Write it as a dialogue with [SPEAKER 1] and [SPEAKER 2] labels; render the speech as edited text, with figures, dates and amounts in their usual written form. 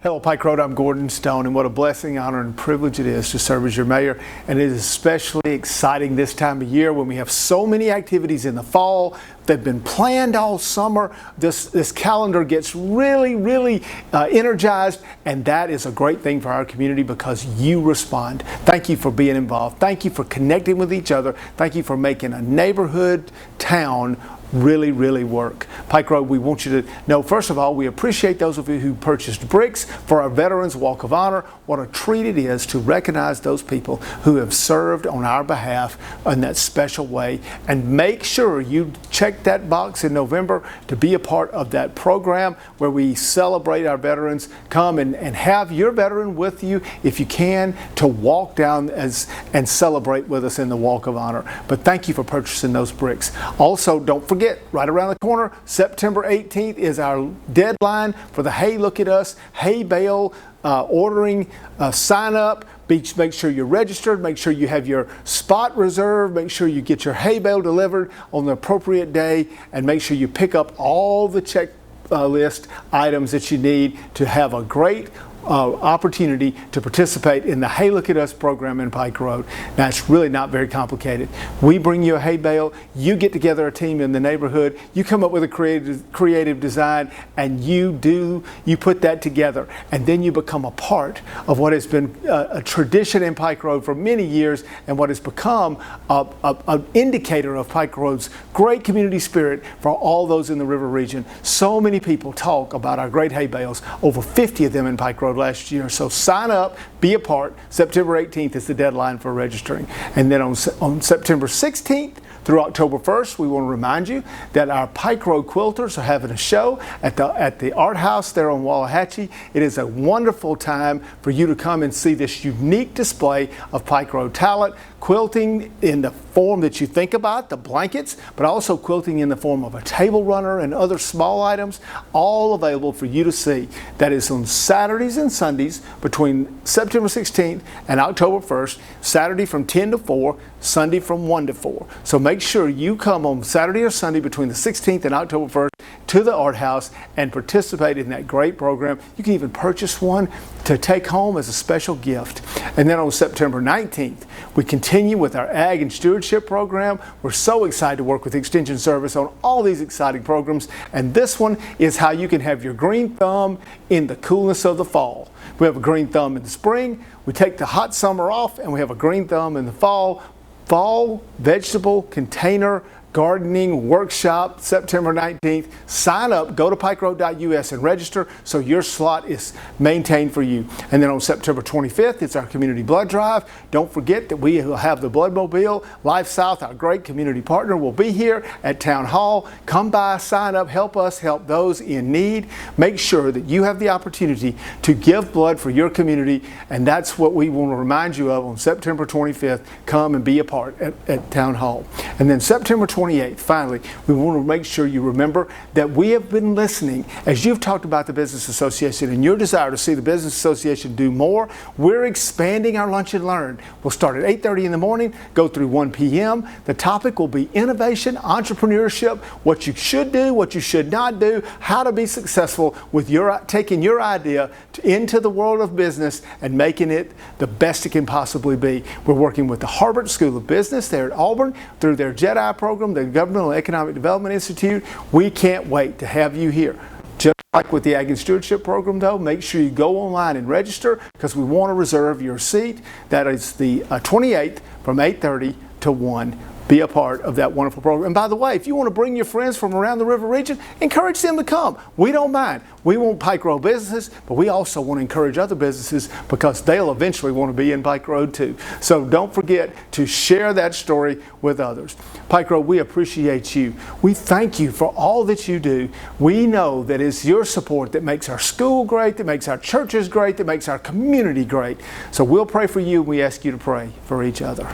[SPEAKER 1] Hello, Pike Road. I'm Gordon Stone, and what a blessing, honor, and privilege it is to serve as your mayor. And it is especially exciting this time of year when we have so many activities in the fall. They've been planned all summer. This calendar gets really energized, and that is a great thing for our community because you respond. Thank you for being involved. Thank you for connecting with each other. Thank you for making a neighborhood town really work. Pike Road, we want you to know, first of all, we appreciate those of you who purchased bricks for our Veterans Walk of Honor. What a treat it is to recognize those people who have served on our behalf in that special way. And make sure you check that box in November to be a part of that program where we celebrate our veterans. Come and have your veteran with you if you can to walk down and celebrate with us in the Walk of Honor. But thank you for purchasing those bricks. Also, don't forget, right around the corner, September 18th is our deadline for the Hey Look at Us, Hay Bale ordering, sign up. Make sure you're registered, make sure you have your spot reserved, make sure you get your hay bale delivered on the appropriate day, and make sure you pick up all the checklist items that you need to have a great opportunity to participate in the Hey Look at Us program in Pike Road. Now, it's really not very complicated. We bring you a hay bale, you get together a team in the neighborhood, you come up with a creative design, and you put that together, and then you become a part of what has been a tradition in Pike Road for many years, and what has become an indicator of Pike Road's great community spirit for all those in the river region. So many people talk about our great hay bales, over 50 of them in Pike Road last year. So sign up, be a part. September 18th is the deadline for registering. And then on September 16th through October 1st, we want to remind you that our Pike Road Quilters are having a show at the Art House there on Wallahatchie. It is a wonderful time for you to come and see this unique display of Pike Road talent, quilting in the form that you think about, the blankets, but also quilting in the form of a table runner and other small items, all available for you to see. That is on Saturdays and Sundays between September 16th and October 1st, Saturday from 10 to 4, Sunday from 1 to 4. So make sure you come on Saturday or Sunday between the 16th and October 1st to the Art House and participate in that great program. You can even purchase one to take home as a special gift. And then on September 19th, we continue with our Ag and Stewardship program. We're so excited to work with Extension Service on all these exciting programs. And this one is how you can have your green thumb in the coolness of the fall. We have a green thumb in the spring, we take the hot summer off, and we have a green thumb in the fall. Fall vegetable container gardening workshop, September 19th. Sign up, go to pikeroad.us and register so your slot is maintained for you. And then on September 25th, it's our community blood drive. Don't forget that we will have the Blood Mobile. Life South, our great community partner, will be here at Town Hall. Come by, sign up, help us help those in need. Make sure that you have the opportunity to give blood for your community, and that's what we want to remind you of on September 25th. Come and be a part at Town Hall. And then September 28th, finally, we want to make sure you remember that we have been listening as you've talked about the Business Association and your desire to see the Business Association do more. We're expanding our Lunch and Learn. We'll start at 8:30 in the morning, go through 1 p.m. The topic will be innovation, entrepreneurship, what you should do, what you should not do, how to be successful with taking your idea into the world of business and making it the best it can possibly be. We're working with the Harvard School of Business there at Auburn through their JEDI program, the Governmental Economic Development Institute. We can't wait to have you here. Just like with the Ag and Stewardship program, though, make sure you go online and register because we want to reserve your seat. That is the 28th from 8:30 to 1. Be a part of that wonderful program. And by the way, if you want to bring your friends from around the river region, encourage them to come. We don't mind. We want Pike Road businesses, but we also want to encourage other businesses because they'll eventually want to be in Pike Road too. So don't forget to share that story with others. Pike Road, we appreciate you. We thank you for all that you do. We know that it's your support that makes our school great, that makes our churches great, that makes our community great. So we'll pray for you. We ask you to pray for each other.